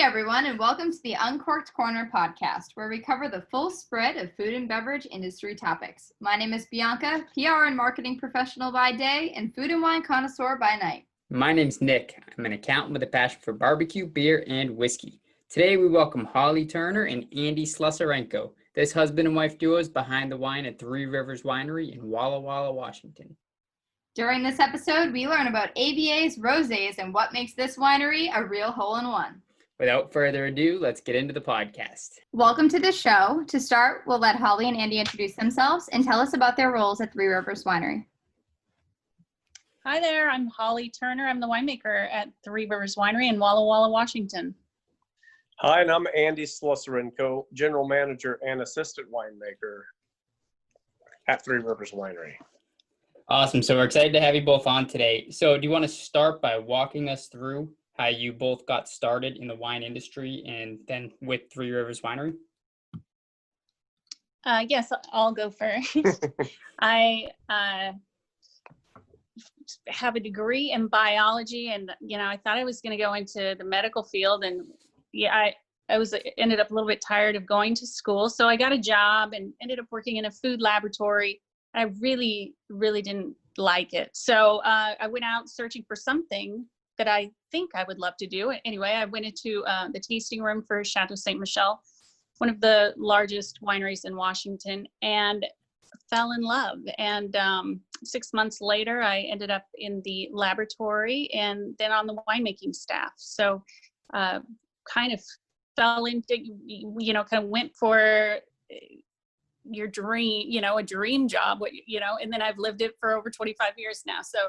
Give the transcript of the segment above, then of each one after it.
everyone, and welcome to the Uncorked Corner podcast, where we cover the full spread of food and beverage industry topics. My name is Bianca, PR and marketing professional by day, and food and wine connoisseur by night. My name's Nick. I'm an accountant with a passion for barbecue, beer, and whiskey. Today we welcome Holly Turner and Andy Slusarenko. This husband and wife duo is behind the wine at Three Rivers Winery in Walla Walla, Washington. During this episode, we learn about AVAs, rosés, and what makes this winery a real hole-in-one. Without further ado, let's get into the podcast. Welcome to the show. To start, we'll let Holly and Andy introduce themselves and tell us about their roles at Three Rivers Winery. Hi there, I'm Holly Turner. I'm the winemaker at Three Rivers Winery in Walla Walla, Washington. Hi, and I'm Andy Slusarenko, General Manager and Assistant Winemaker at Three Rivers Winery. Awesome. So we're excited to have you both on today. So do you want to start by walking us through how you both got started in the wine industry and then with Three Rivers Winery? Yes, I'll go first. I have a degree in biology, and I thought I was going to go into the medical field, and I ended up a little bit tired of going to school, so I got a job and ended up working in a food laboratory. I really didn't like it, so I went out searching for something that I think I would love to do. Anyway, I went into the tasting room for Chateau Ste. Michelle, one of the largest wineries in Washington, and fell in love. And 6 months later, I ended up in the laboratory and then on the winemaking staff. So kind of fell into, kind of went for your dream, a dream job, and then I've lived it for over 25 years now. So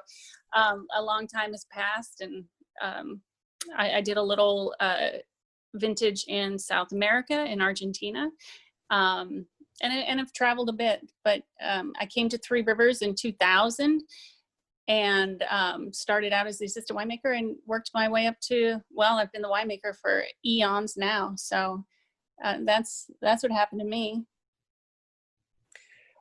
a long time has passed, and I did a little vintage in South America, in Argentina, and I've traveled a bit, but I came to Three Rivers in 2000 and started out as the assistant winemaker and worked my way up to, I've been the winemaker for eons now. So that's what happened to me.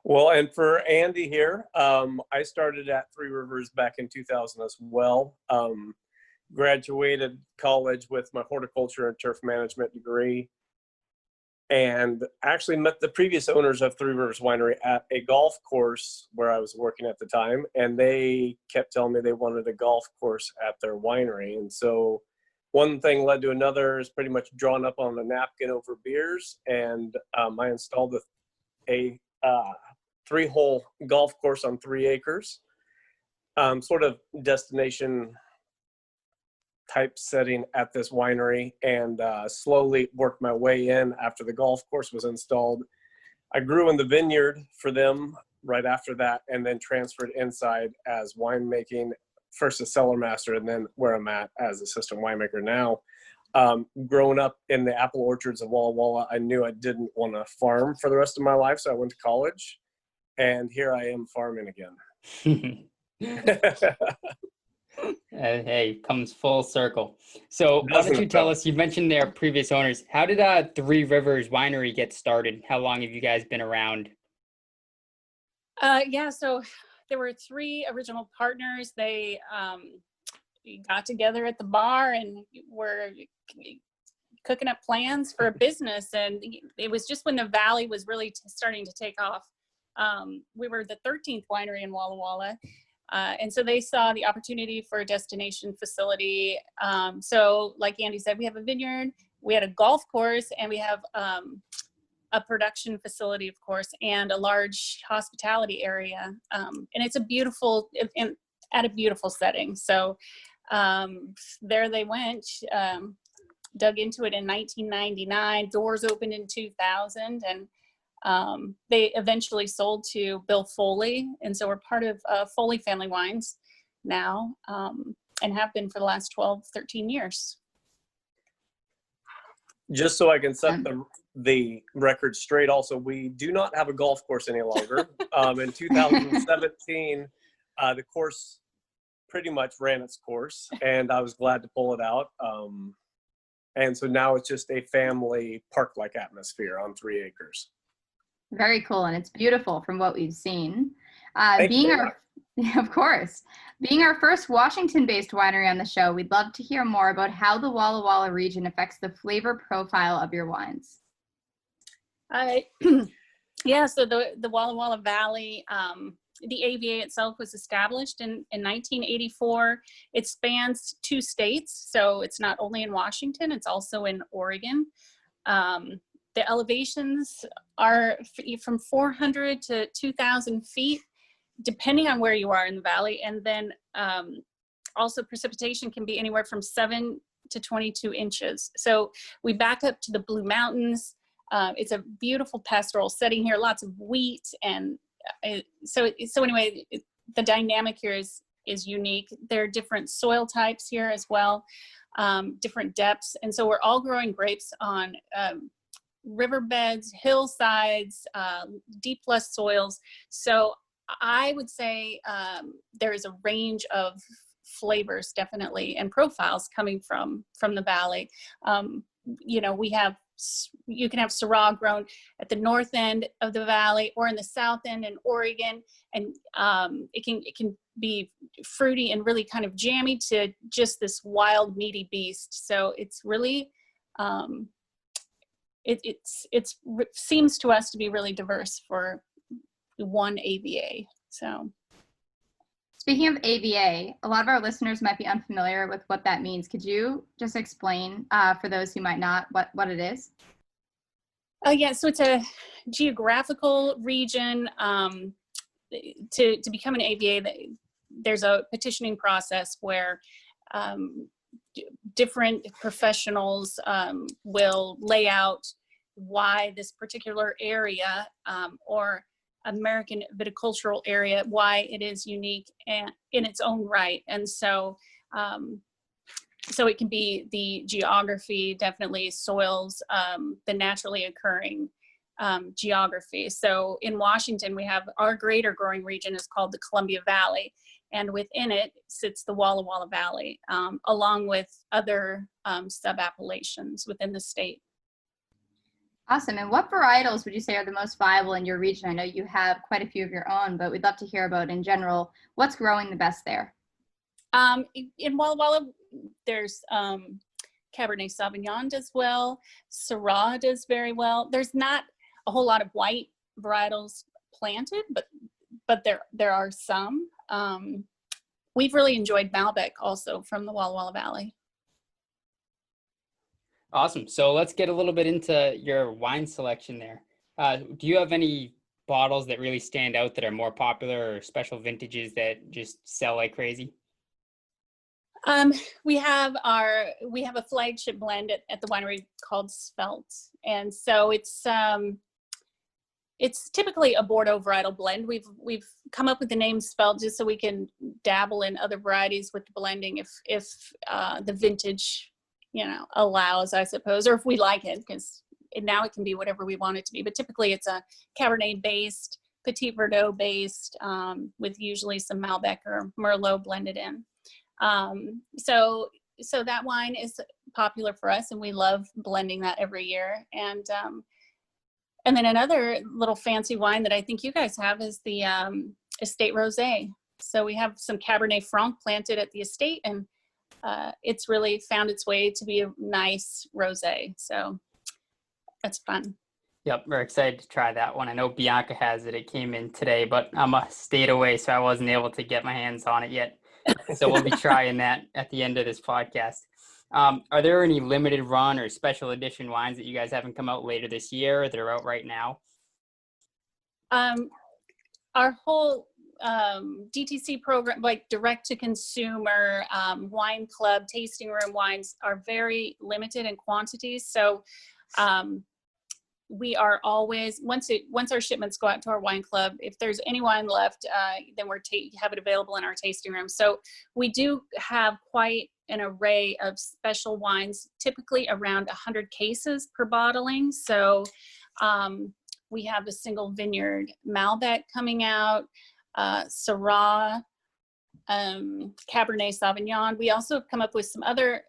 Well, and for Andy here, I started at Three Rivers back in 2000 as well. Graduated college with my horticulture and turf management degree, and actually met the previous owners of Three Rivers Winery at a golf course where I was working at the time, and they kept telling me they wanted a golf course at their winery. And so one thing led to another, is pretty much drawn up on a napkin over beers, and I installed a 3-hole golf course on 3 acres, sort of destination type setting at this winery, and slowly worked my way in after the golf course was installed. I grew in the vineyard for them right after that, and then transferred inside as winemaking, first as cellar master, and then where I'm at as assistant winemaker now. Growing up in the apple orchards of Walla Walla, I knew I didn't want to farm for the rest of my life, so I went to college, and here I am farming again. Hey, comes full circle. So why don't you tell us, you mentioned their previous owners. How did Three Rivers Winery get started? How long have you guys been around? So there were 3 original partners. They got together at the bar and were cooking up plans for a business. And it was just when the valley was really starting to take off. We were the 13th winery in Walla Walla. And so they saw the opportunity for a destination facility. So like Andy said, we have a vineyard, we had a golf course, and we have a production facility, of course, and a large hospitality area. And it's a beautiful setting. So there they went, dug into it in 1999, doors opened in 2000, and they eventually sold to Bill Foley, and so we're part of Foley Family Wines now, and have been for the last 13 years. Just so I can set the record straight, also, we do not have a golf course any longer. In 2017, the course pretty much ran its course, and I was glad to pull it out. And so now it's just a family park-like atmosphere on 3 acres. Very cool, and it's beautiful from what we've seen. Yeah, of course. Being our first Washington-based winery on the show, we'd love to hear more about how the Walla Walla region affects the flavor profile of your wines. Yeah, so the Walla Walla Valley, the AVA itself was established in 1984. It spans 2 states, so it's not only in Washington, it's also in Oregon. The elevations are from 400 to 2,000 feet, depending on where you are in the valley. And then also precipitation can be anywhere from 7 to 22 inches. So we back up to the Blue Mountains. It's a beautiful pastoral setting here, lots of wheat. And so anyway, the dynamic here is unique. There are different soil types here as well, different depths. And so we're all growing grapes on riverbeds, hillsides, deep lush soils. So I would say there is a range of flavors definitely and profiles coming from the valley. You can have Syrah grown at the north end of the valley or in the south end in Oregon, and it can be fruity and really kind of jammy to just this wild meaty beast. So it's really it seems to us to be really diverse for one AVA. So speaking of AVA, a lot of our listeners might be unfamiliar with what that means. Could you just explain for those who might not what it is? Yeah, so it's a geographical region. To become an AVA, there's a petitioning process where different professionals will lay out why this particular area or American viticultural area, why it is unique and in its own right. And so so it can be the geography, definitely soils, the naturally occurring geography. So in Washington, we have our greater growing region is called the Columbia Valley, and within it sits the Walla Walla Valley, along with other sub-appellations within the state. Awesome. And what varietals would you say are the most viable in your region? I know you have quite a few of your own, but we'd love to hear about, in general, what's growing the best there? In Walla Walla, there's Cabernet Sauvignon does well. Syrah does very well. There's not a whole lot of white varietals planted, but there are some. We've really enjoyed Malbec also from the Walla Walla Valley. Awesome. So let's get a little bit into your wine selection there. Do you have any bottles that really stand out that are more popular or special vintages that just sell like crazy? We have a flagship blend at the winery called Svelte, and so it's typically a Bordeaux varietal blend. We've come up with the name Svelte just so we can dabble in other varieties with the blending if the vintage allows, I suppose, or if we like it, because now it can be whatever we want it to be. But typically it's a Cabernet based, Petit Verdot based, with usually some Malbec or Merlot blended in. So that wine is popular for us, and we love blending that every year. And then another little fancy wine that I think you guys have is the Estate Rosé. So we have some Cabernet Franc planted at the estate, and it's really found its way to be a nice rosé. So that's fun. Yep, we're excited to try that one. I know Bianca has it. It came in today, but I'm a state away, so I wasn't able to get my hands on it yet. So we'll be trying that at the end of this podcast. Are there any limited run or special edition wines that you guys haven't come out later this year or that are out right now? Our whole DTC program, like direct to consumer, wine club, tasting room wines are very limited in quantities. So we are always, once our shipments go out to our wine club, if there's any wine left, then have it available in our tasting room. So we do have quite an array of special wines, typically around 100 cases per bottling. So we have a single vineyard Malbec coming out, Syrah, Cabernet Sauvignon. We also have come up with some other,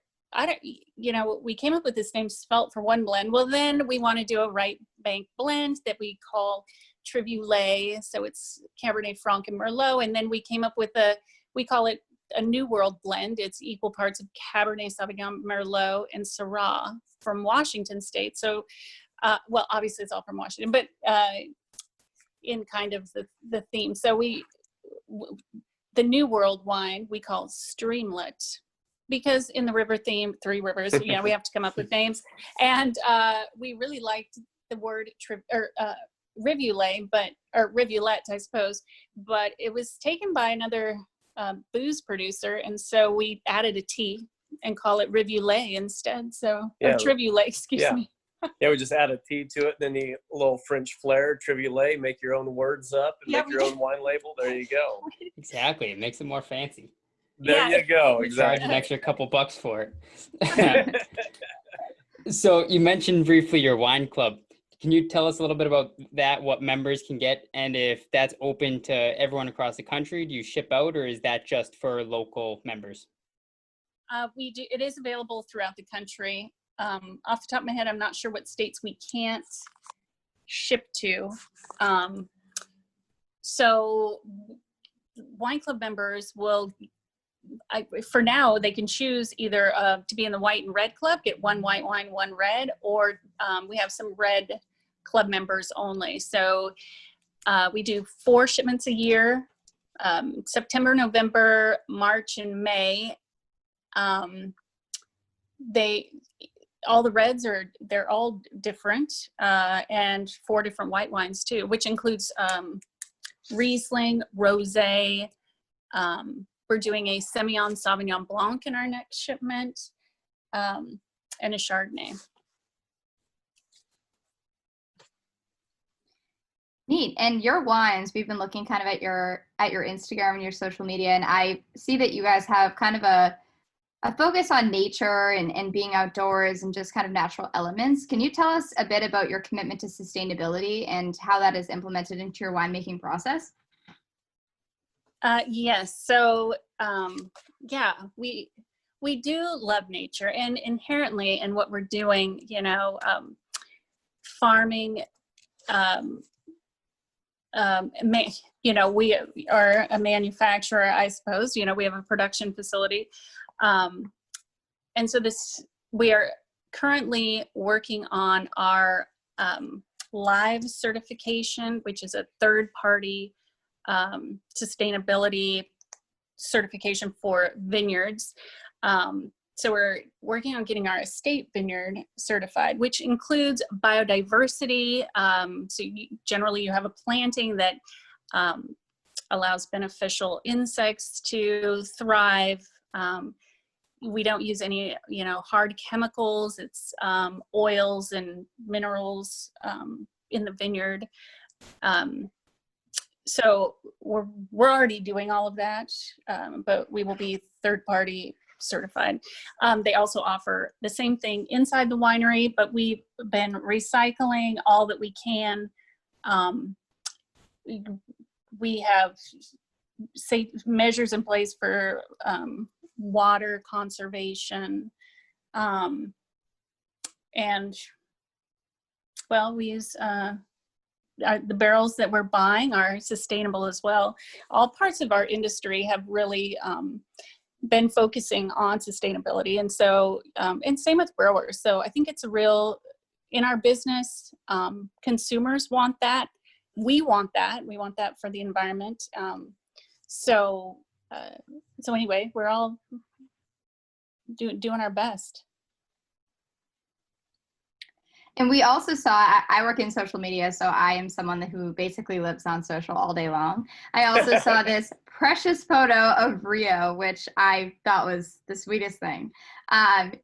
we came up with this name Svelte for one blend. Well, then we want to do a right bank blend that we call Trivoulet, so it's Cabernet Franc and Merlot. And then we came up with we call it a New World blend. It's equal parts of Cabernet Sauvignon, Merlot, and Syrah from Washington State. So, well, obviously it's all from Washington, but in kind of the theme. So the New World wine we call Streamlet, because in the river theme, Three Rivers, we have to come up with names. And we really liked the word rivulet, or rivulet, I suppose, but it was taken by another booze producer, and so we added a T and call it rivulet instead. So, or trivoulet, excuse me. Yeah, we just add a T to it, then the little French flair, trivoulet, make your own words up and make your own wine label. There you go. Exactly. It makes it more fancy. There you go. Exactly. Charge an extra couple bucks for it. So you mentioned briefly your wine club. Can you tell us a little bit about that, what members can get, and if that's open to everyone across the country? Do you ship out, or is that just for local members? We do. It is available throughout the country. Off the top of my head, I'm not sure what states we can't ship to. So wine club members will, for now, they can choose either to be in the white and red club, get one white wine, one red, or we have some red club members only. So we do 4 shipments a year, September, November, March, and May. All the reds they're all different, and 4 different white wines too, which includes Riesling, Rosé. We're doing a Semillon Sauvignon Blanc in our next shipment, and a Chardonnay. Neat. And your wines, we've been looking kind of at your Instagram and your social media, and I see that you guys have kind of a focus on nature and being outdoors and just kind of natural elements. Can you tell us a bit about your commitment to sustainability and how that is implemented into your winemaking process? Yes. So, we do love nature, and inherently in what we're doing, farming, we are a manufacturer, I suppose. We have a production facility. And so we are currently working on our live certification, which is a third-party sustainability certification for vineyards. So we're working on getting our estate vineyard certified, which includes biodiversity. So generally you have a planting that allows beneficial insects to thrive. We don't use any, hard chemicals. It's oils and minerals in the vineyard. So we're already doing all of that, but we will be third-party certified. They also offer the same thing inside the winery, but we've been recycling all that we can. We have safe measures in place for water conservation, and we use the barrels that we're buying are sustainable as well. All parts of our industry have really been focusing on sustainability, and so and same with growers. So I think it's in our business, consumers want that. We want that for the environment. So anyway, we're all doing our best. And we also saw, I work in social media, so I am someone who basically lives on social all day long. I also saw this precious photo of Rio, which I thought was the sweetest thing.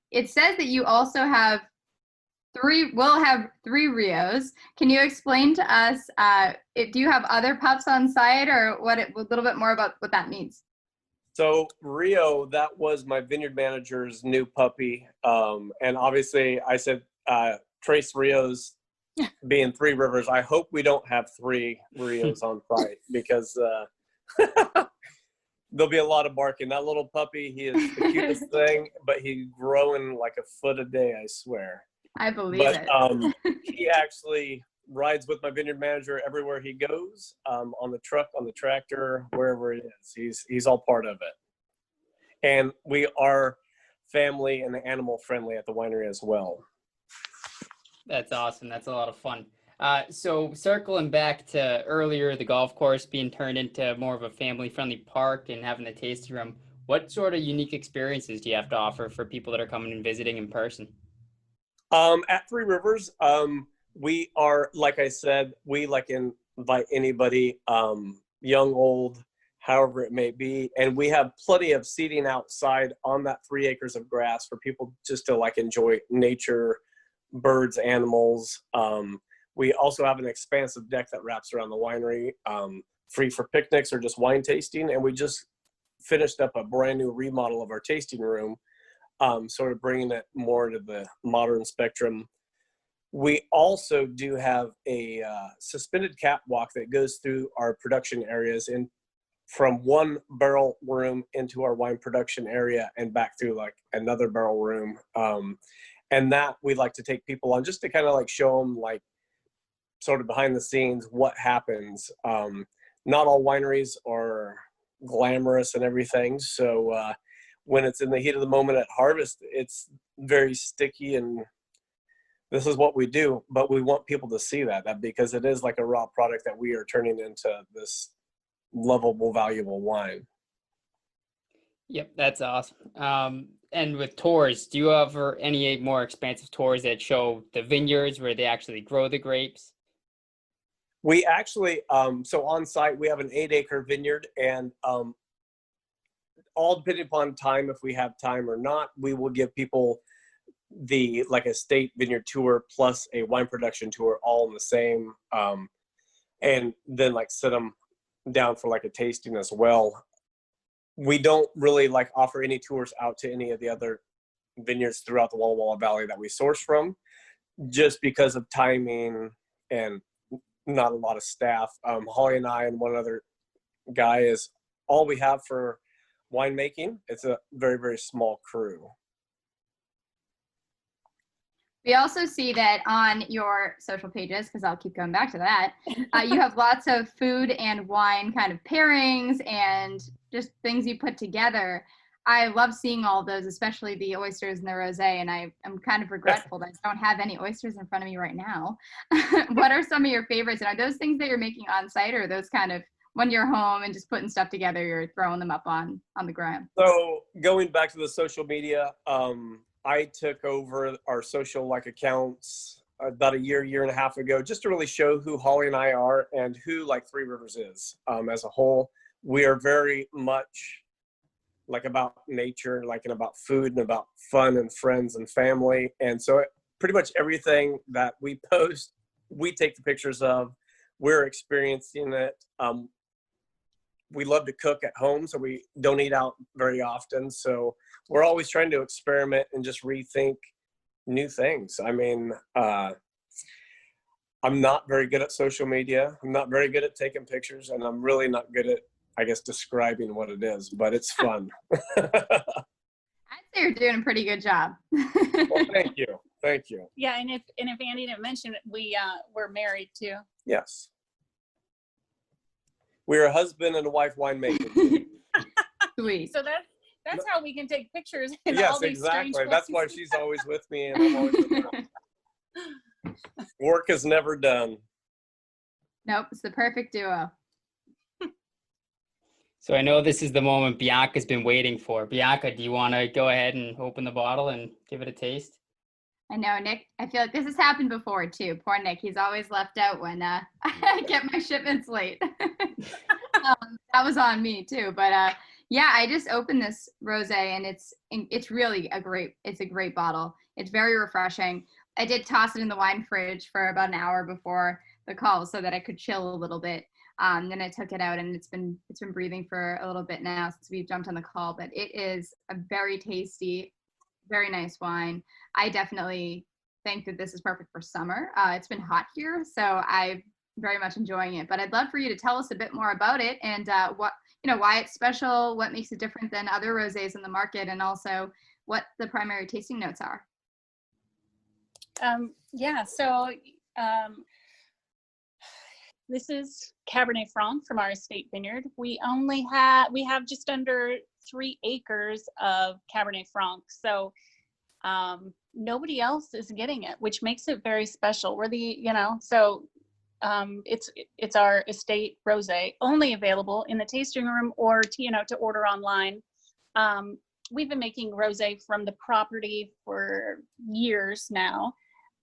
It says that you also have will have 3 Rios. Can you explain to us, do you have other pups on site, or a little bit more about what that means? So Rio, that was my vineyard manager's new puppy. And obviously I said, Trace Rios being Three Rivers, I hope we don't have 3 Rios on site, because there'll be a lot of barking. That little puppy, he is the cutest thing, but he's growing like a foot a day, I swear. I believe it. He actually rides with my vineyard manager everywhere he goes, on the truck, on the tractor, wherever it is. He's all part of it. And we are family and animal friendly at the winery as well. That's awesome. That's a lot of fun. So circling back to earlier, the golf course being turned into more of a family-friendly park and having the tasting room, what sort of unique experiences do you have to offer for people that are coming and visiting in person? At Three Rivers, we are, like I said, we invite anybody, young, old, however it may be. And we have plenty of seating outside on that 3 acres of grass for people just to enjoy nature, birds, animals. We also have an expansive deck that wraps around the winery, free for picnics or just wine tasting. And we just finished up a brand new remodel of our tasting room, sort of bringing it more to the modern spectrum. We also do have a suspended catwalk that goes through our production areas and from one barrel room into our wine production area and back through another barrel room. And that we'd like to take people on just to kind of show them sort of behind the scenes what happens. Not all wineries are glamorous and everything. So when it's in the heat of the moment at harvest, it's very sticky, and this is what we do. But we want people to see that because it is like a raw product that we are turning into this lovable, valuable wine. Yep, that's awesome. And with tours, do you offer any more expansive tours that show the vineyards where they actually grow the grapes? We actually, so on site, we have an 8-acre vineyard, and all depending upon time, if we have time or not, we will give people a state vineyard tour plus a wine production tour all in the same, and then sit them down for a tasting as well. We don't really offer any tours out to any of the other vineyards throughout the Walla Walla Valley that we source from, just because of timing and not a lot of staff. Holly and I and one other guy is all we have for winemaking. It's a very, very small crew. We also see that on your social pages, because I'll keep going back to that, you have lots of food and wine kind of pairings and just things you put together. I love seeing all those, especially the oysters and the rosé, and I'm kind of regretful that I don't have any oysters in front of me right now. What are some of your favorites? And are those things that you're making on site, or are those kind of when you're home and just putting stuff together, you're throwing them up on the gram? So going back to the social media, I took over our social accounts about a year and a half ago, just to really show who Holly and I are and who Three Rivers is as a whole. We are very much about nature, and about food and about fun and friends and family. And so pretty much everything that we post, we take the pictures of. We're experiencing it. We love to cook at home, so we don't eat out very often. So we're always trying to experiment and just rethink new things. I mean, I'm not very good at social media. I'm not very good at taking pictures, and I'm really not good at, describing what it is, but it's fun. I'd say you're doing a pretty good job. Well, thank you. Thank you. Yeah, and if Andy didn't mention it, we're married too. Yes. We're a husband and a wife winemaker. Sweet. So that's how we can take pictures in Yes, all these strange exactly. That's why places. she's always with me, and I'm always with her. Work is never done. Nope, it's the perfect duo. So I know this is the moment Bianca's been waiting for. Bianca, do you want to go ahead and open the bottle and give it a taste? I know, Nick. I feel like this has happened before too. Poor Nick. He's always left out when I get my shipments late. That was on me too. But yeah, I just opened this rosé, and it's really a great bottle. It's very refreshing. I did toss it in the wine fridge for about an hour before the call so that I could chill a little bit. Then I took it out, and it's been breathing for a little bit now since we've jumped on the call. But it is a very tasty, very nice wine. I definitely think that this is perfect for summer. It's been hot here, so I'm very much enjoying it. But I'd love for you to tell us a bit more about it and why it's special, what makes it different than other rosés in the market, and also what the primary tasting notes are. Yeah, so This is Cabernet Franc from our estate vineyard. We have just under 3 acres of Cabernet Franc. So nobody else is getting it, which makes it very special. We're it's our estate rosé, only available in the tasting room or to order online. We've been making rosé from the property for years now,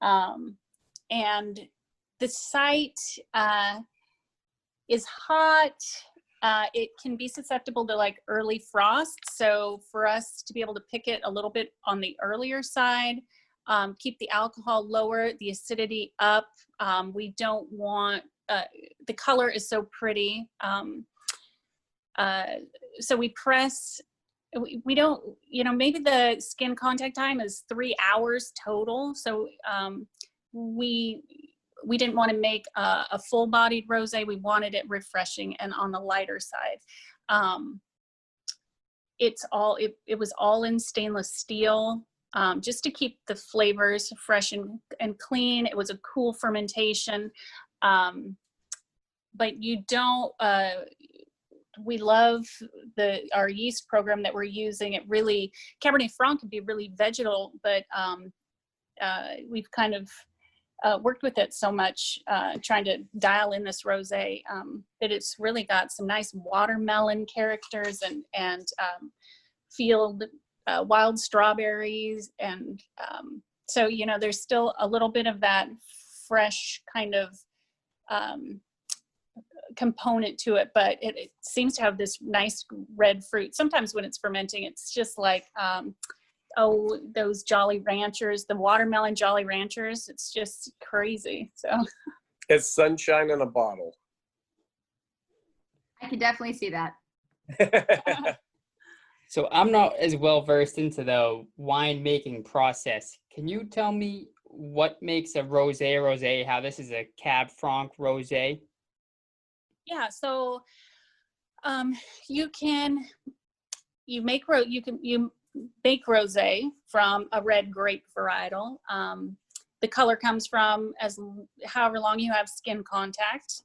and the site is hot. It can be susceptible to like early frost. So for us to be able to pick it a little bit on the earlier side, keep the alcohol lower, the acidity up. We don't want, the color is so pretty. So we press, we don't, maybe the skin contact time is 3 hours total. So we didn't want to make a full-bodied rosé. We wanted it refreshing and on the lighter side. It was all in stainless steel, just to keep the flavors fresh and clean. It was a cool fermentation, but you don't. We love our yeast program that we're using. It really, Cabernet Franc can be really vegetal, but we've kind of worked with it so much, trying to dial in this rosé, that it's really got some nice watermelon characters and field wild strawberries, and so there's still a little bit of that fresh kind of component to it, but it seems to have this nice red fruit. Sometimes when it's fermenting, it's just like those Jolly Ranchers, the watermelon Jolly Ranchers. It's just crazy. So it's sunshine in a bottle. I can definitely see that. So I'm not as well versed into the winemaking process. Can you tell me what makes a rosé, how this is a Cab Franc rosé? Yeah, so you make rosé from a red grape varietal. The color comes from however long you have skin contact.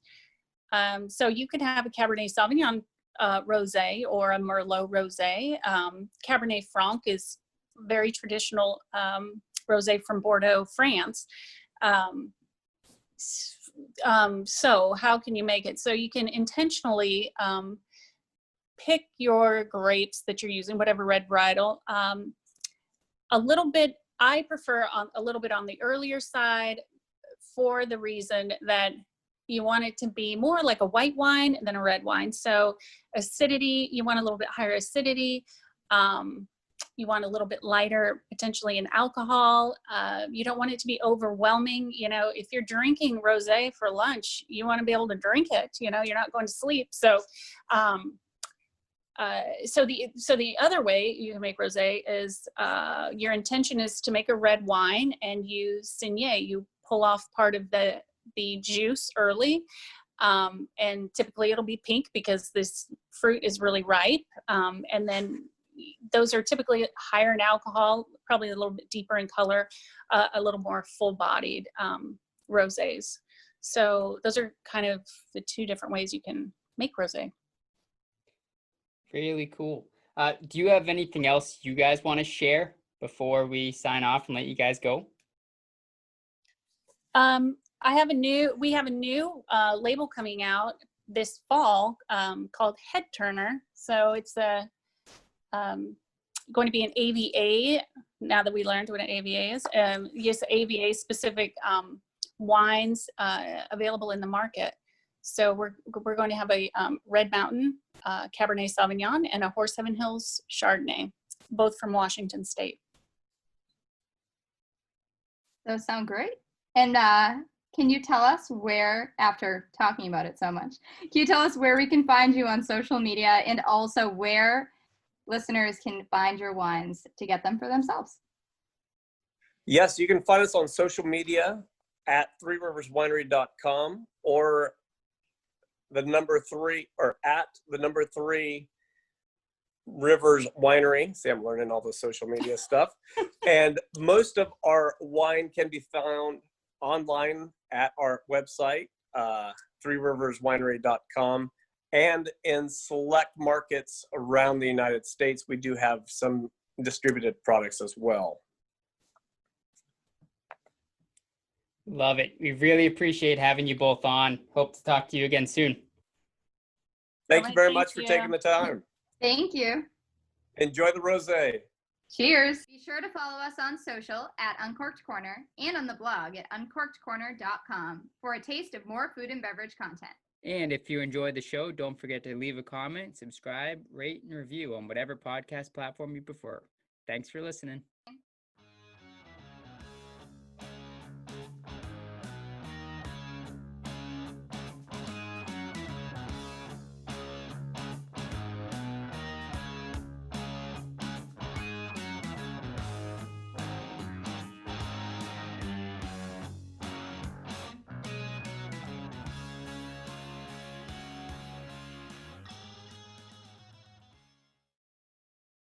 So you could have a Cabernet Sauvignon rosé or a Merlot rosé. Cabernet Franc is very traditional rosé from Bordeaux, France. So how can you make it? So you can intentionally pick your grapes that you're using, whatever red varietal. A little bit, I prefer a little bit on the earlier side, for the reason that you want it to be more like a white wine than a red wine. So acidity, you want a little bit higher acidity. You want a little bit lighter, potentially in alcohol. You don't want it to be overwhelming. If you're drinking rosé for lunch, you want to be able to drink it. You're not going to sleep. So, so the other way you can make rosé is your intention is to make a red wine and you saignée. You pull off part of the juice early, and typically it'll be pink because this fruit is really ripe, and then those are typically higher in alcohol, probably a little bit deeper in color, a little more full-bodied rosés. So those are kind of the two different ways you can make rosé. Really cool. Do you have anything else you guys want to share before we sign off and let you guys go? We have a new label coming out this fall called Head Turner. So it's going to be an AVA, now that we learned what an AVA is. Yes, AVA specific wines available in the market. So we're going to have a Red Mountain Cabernet Sauvignon and a Horse Heaven Hills Chardonnay, both from Washington State. Those sound great. And can you tell us where, after talking about it so much, can you tell us where we can find you on social media, and also where listeners can find your wines to get them for themselves? Yes, you can find us on social media at threeriverswinery.com or the number 3 or at the number 3 Rivers Winery. See, I'm learning all the social media stuff. And most of our wine can be found online at our website, threeriverswinery.com. And in select markets around the United States, we do have some distributed products as well. Love it. We really appreciate having you both on. Hope to talk to you again soon. Thank you very Thank much for you. taking the time. Thank you. Enjoy the rosé. Cheers. Be sure to follow us on social at Uncorked Corner and on the blog at uncorkedcorner.com for a taste of more food and beverage content. And if you enjoyed the show, don't forget to leave a comment, subscribe, rate, and review on whatever podcast platform you prefer. Thanks for listening.